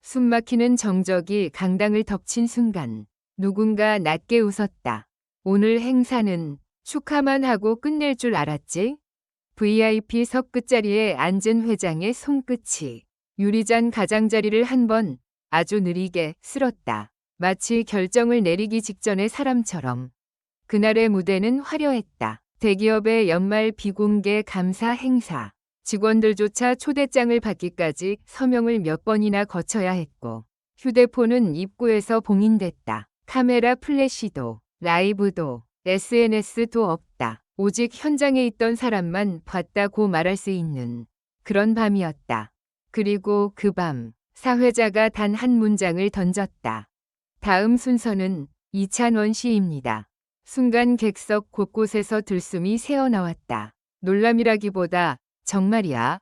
숨막히는 정적이 강당을 덮친 순간 누군가 낮게 웃었다. 오늘 행사는 축하만 하고 끝낼 줄 알았지? VIP석 끝자리에 앉은 회장의 손끝이 유리잔 가장자리를 한 번 아주 느리게 쓸었다. 마치 결정을 내리기 직전의 사람처럼. 그날의 무대는 화려했다. 대기업의 연말 비공개 감사 행사. 직원들조차 초대장을 받기까지 서명을 몇 번이나 거쳐야 했고 휴대폰은 입구에서 봉인됐다. 카메라 플래시도 라이브도 SNS도 없다. 오직 현장에 있던 사람만 봤다고 말할 수 있는 그런 밤이었다. 그리고 그 밤 사회자가 단 한 문장을 던졌다. 다음 순서는 이찬원 씨입니다. 순간 객석 곳곳에서 들숨이 새어나왔다. 놀람이라기보다 정말이야?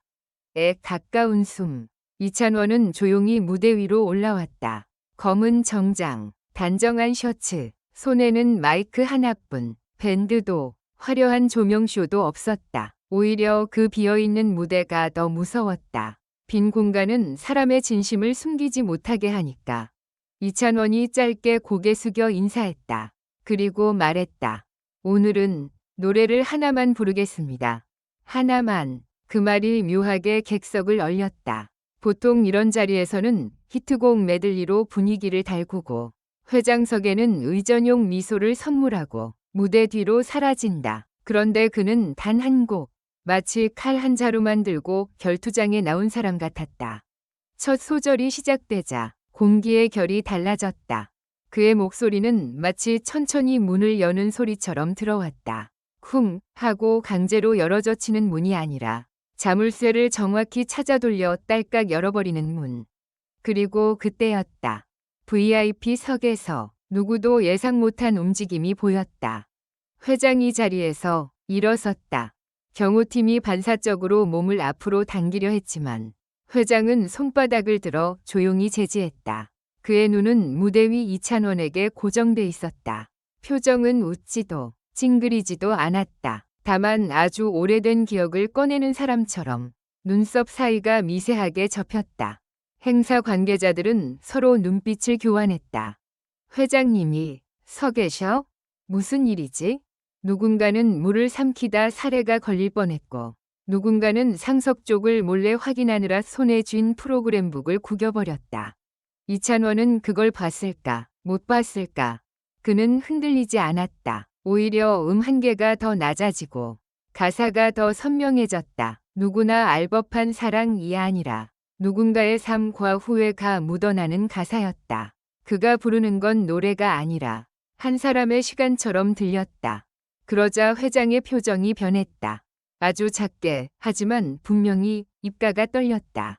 에 가까운 숨. 이찬원은 조용히 무대 위로 올라왔다. 검은 정장, 단정한 셔츠, 손에는 마이크 하나뿐. 밴드도 화려한 조명쇼도 없었다. 오히려 그 비어있는 무대가 더 무서웠다. 빈 공간은 사람의 진심을 숨기지 못하게 하니까. 이찬원이 짧게 고개 숙여 인사했다. 그리고 말했다. 오늘은 노래를 하나만 부르겠습니다. 하나만. 그 말이 묘하게 객석을 얼렸다. 보통 이런 자리에서는 히트곡 메들리로 분위기를 달구고 회장석에는 의전용 미소를 선물하고 무대 뒤로 사라진다. 그런데 그는 단 한 곡, 마치 칼 한 자루만 들고 결투장에 나온 사람 같았다. 첫 소절이 시작되자 공기의 결이 달라졌다. 그의 목소리는 마치 천천히 문을 여는 소리처럼 들어왔다. 쿵 하고 강제로 열어젖히는 문이 아니라 자물쇠를 정확히 찾아 돌려 딸깍 열어버리는 문. 그리고 그때였다. VIP석에서 누구도 예상 못한 움직임이 보였다. 회장이 자리에서 일어섰다. 경호팀이 반사적으로 몸을 앞으로 당기려 했지만 회장은 손바닥을 들어 조용히 제지했다. 그의 눈은 무대 위 이찬원에게 고정돼 있었다. 표정은 웃지도 찡그리지도 않았다. 다만 아주 오래된 기억을 꺼내는 사람처럼 눈썹 사이가 미세하게 접혔다. 행사 관계자들은 서로 눈빛을 교환했다. 회장님이 서 계셔? 무슨 일이지? 누군가는 물을 삼키다 사례가 걸릴 뻔했고 누군가는 상석 쪽을 몰래 확인하느라 손에 쥔 프로그램북을 구겨버렸다. 이찬원은 그걸 봤을까, 못 봤을까? 그는 흔들리지 않았다. 오히려 한계가 더 낮아지고 가사가 더 선명해졌다. 누구나 알 법한 사랑이 아니라 누군가의 삶과 후회가 묻어나는 가사였다. 그가 부르는 건 노래가 아니라 한 사람의 시간처럼 들렸다. 그러자 회장의 표정이 변했다. 아주 작게 하지만 분명히 입가가 떨렸다.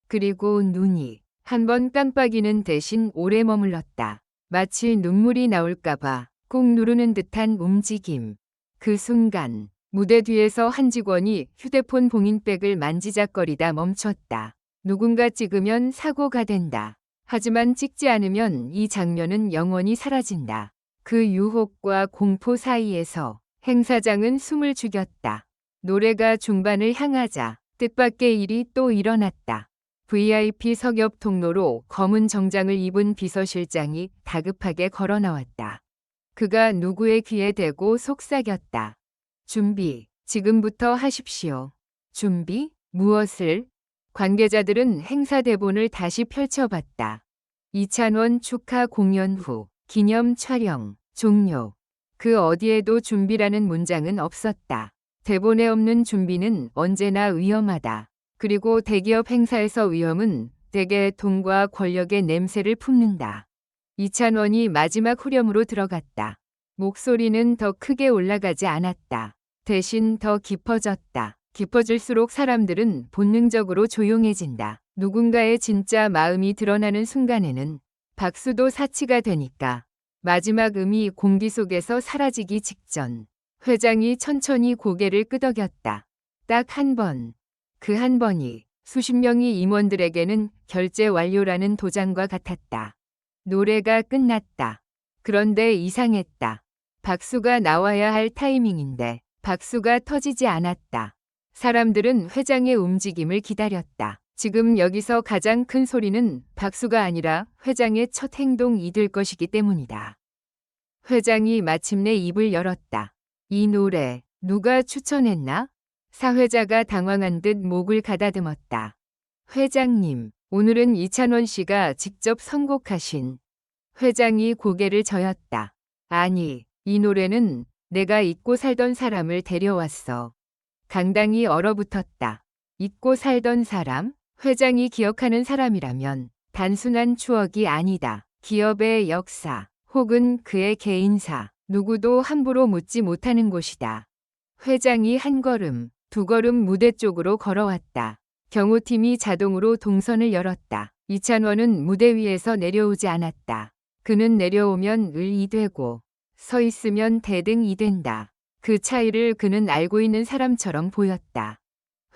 그리고 눈이 한 번 깜빡이는 대신 오래 머물렀다. 마치 눈물이 나올까봐 꾹 누르는 듯한 움직임. 그 순간 무대 뒤에서 한 직원이 휴대폰 봉인백을 만지작거리다 멈췄다. 누군가 찍으면 사고가 된다. 하지만 찍지 않으면 이 장면은 영원히 사라진다. 그 유혹과 공포 사이에서 행사장은 숨을 죽였다. 노래가 중반을 향하자 뜻밖의 일이 또 일어났다. VIP 석 옆 통로로 검은 정장을 입은 비서실장이 다급하게 걸어 나왔다. 그가 누구의 귀에 대고 속삭였다. 준비, 지금부터 하십시오. 준비? 무엇을? 관계자들은 행사 대본을 다시 펼쳐봤다. 이찬원 축하 공연 후 기념 촬영 종료. 그 어디에도 준비라는 문장은 없었다. 대본에 없는 준비는 언제나 위험하다. 그리고 대기업 행사에서 위험은 대개 돈과 권력의 냄새를 품는다. 이찬원이 마지막 후렴으로 들어갔다. 목소리는 더 크게 올라가지 않았다. 대신 더 깊어졌다. 깊어질수록 사람들은 본능적으로 조용해진다. 누군가의 진짜 마음이 드러나는 순간에는 박수도 사치가 되니까. 마지막 음이 공기 속에서 사라지기 직전 회장이 천천히 고개를 끄덕였다. 딱 한 번. 그 한 번이 수십 명의 임원들에게는 결제 완료라는 도장과 같았다. 노래가 끝났다. 그런데 이상했다. 박수가 나와야 할 타이밍인데 박수가 터지지 않았다. 사람들은 회장의 움직임을 기다렸다. 지금 여기서 가장 큰 소리는 박수가 아니라 회장의 첫 행동이 될 것이기 때문이다. 회장이 마침내 입을 열었다. 이 노래 누가 추천했나? 사회자가 당황한 듯 목을 가다듬었다. 회장님, 오늘은 이찬원 씨가 직접 선곡하신. 회장이 고개를 저었다. 아니, 이 노래는 내가 잊고 살던 사람을 데려왔어. 강당이 얼어붙었다. 잊고 살던 사람? 회장이 기억하는 사람이라면 단순한 추억이 아니다. 기업의 역사 혹은 그의 개인사, 누구도 함부로 묻지 못하는 곳이다. 회장이 한 걸음, 두 걸음 무대 쪽으로 걸어왔다. 경호팀이 자동으로 동선을 열었다. 이찬원은 무대 위에서 내려오지 않았다. 그는 내려오면 을이 되고 서 있으면 대등이 된다. 그 차이를 그는 알고 있는 사람처럼 보였다.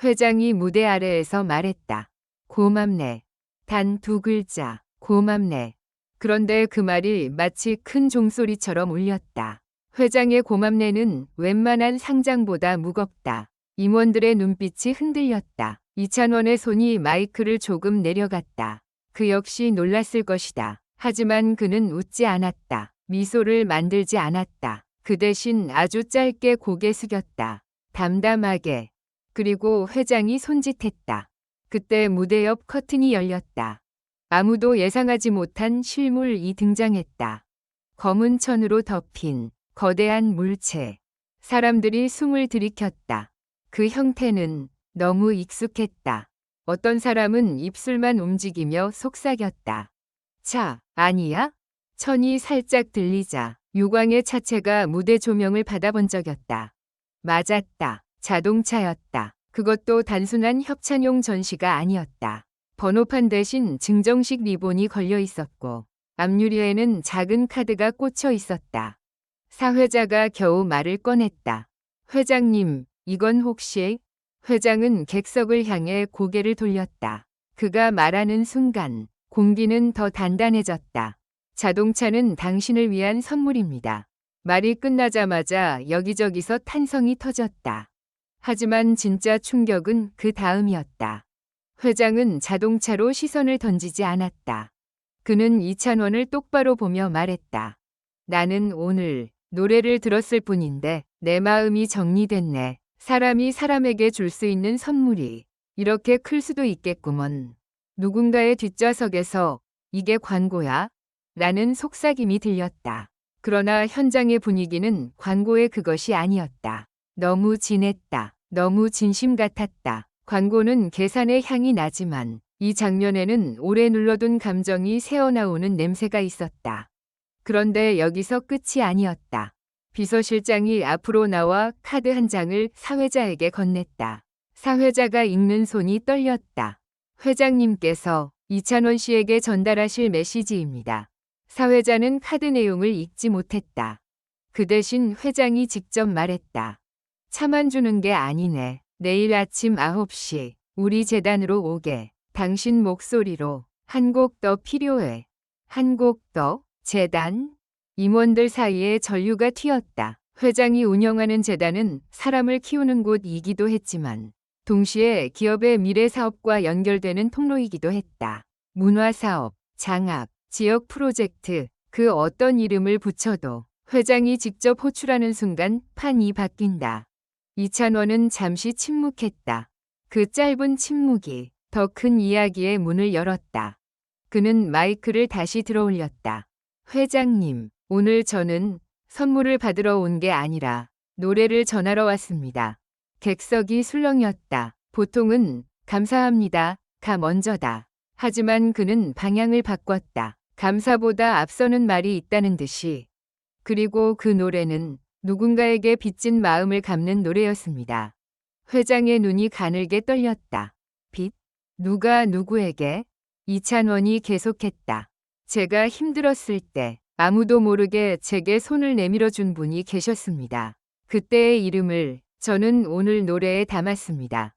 회장이 무대 아래에서 말했다. 고맙네. 단 두 글자, 고맙네. 그런데 그 말이 마치 큰 종소리처럼 울렸다. 회장의 고맙네는 웬만한 상장보다 무겁다. 임원들의 눈빛이 흔들렸다. 이찬원의 손이 마이크를 조금 내려갔다. 그 역시 놀랐을 것이다. 하지만 그는 웃지 않았다. 미소를 만들지 않았다. 그 대신 아주 짧게 고개 숙였다. 담담하게. 그리고 회장이 손짓했다. 그때 무대 옆 커튼이 열렸다. 아무도 예상하지 못한 실물이 등장했다. 검은 천으로 덮인 거대한 물체. 사람들이 숨을 들이켰다. 그 형태는 너무 익숙했다. 어떤 사람은 입술만 움직이며 속삭였다. 차, 아니야? 천이 살짝 들리자 유광의 차체가 무대 조명을 받아번쩍였다. 맞았다. 자동차였다. 그것도 단순한 협찬용 전시가 아니었다. 번호판 대신 증정식 리본이 걸려 있었고 앞유리에는 작은 카드가 꽂혀 있었다. 사회자가 겨우 말을 꺼냈다. 회장님, 이건 혹시? 회장은 객석을 향해 고개를 돌렸다. 그가 말하는 순간 공기는 더 단단해졌다. 자동차는 당신을 위한 선물입니다. 말이 끝나자마자 여기저기서 탄성이 터졌다. 하지만 진짜 충격은 그 다음이었다. 회장은 자동차로 시선을 던지지 않았다. 그는 이찬원을 똑바로 보며 말했다. 나는 오늘 노래를 들었을 뿐인데 내 마음이 정리됐네. 사람이 사람에게 줄 수 있는 선물이 이렇게 클 수도 있겠구먼. 누군가의 뒷좌석에서 이게 광고야? 라는 속삭임이 들렸다. 그러나 현장의 분위기는 광고의 그것이 아니었다. 너무 진했다. 너무 진심 같았다. 광고는 계산의 향이 나지만 이 장면에는 오래 눌러둔 감정이 새어나오는 냄새가 있었다. 그런데 여기서 끝이 아니었다. 비서실장이 앞으로 나와 카드 한 장을 사회자에게 건넸다. 사회자가 읽는 손이 떨렸다. 회장님께서 이찬원 씨에게 전달하실 메시지입니다. 사회자는 카드 내용을 읽지 못했다. 그 대신 회장이 직접 말했다. 차만 주는 게 아니네. 내일 아침 9시 우리 재단으로 오게. 당신 목소리로 한 곡 더 필요해. 한 곡 더? 재단? 임원들 사이에 전류가 튀었다. 회장이 운영하는 재단은 사람을 키우는 곳이기도 했지만 동시에 기업의 미래 사업과 연결되는 통로이기도 했다. 문화사업, 장학, 지역 프로젝트, 그 어떤 이름을 붙여도 회장이 직접 호출하는 순간 판이 바뀐다. 이찬원은 잠시 침묵했다. 그 짧은 침묵이 더 큰 이야기의 문을 열었다. 그는 마이크를 다시 들어올렸다. 회장님, 오늘 저는 선물을 받으러 온 게 아니라 노래를 전하러 왔습니다. 객석이 술렁였다. 보통은 감사합니다가 먼저다. 하지만 그는 방향을 바꿨다. 감사보다 앞서는 말이 있다는 듯이. 그리고 그 노래는 누군가에게 빚진 마음을 갚는 노래였습니다. 회장의 눈이 가늘게 떨렸다. 빚? 누가 누구에게? 이찬원이 계속했다. 제가 힘들었을 때 아무도 모르게 제게 손을 내밀어 준 분이 계셨습니다. 그때의 이름을 저는 오늘 노래에 담았습니다.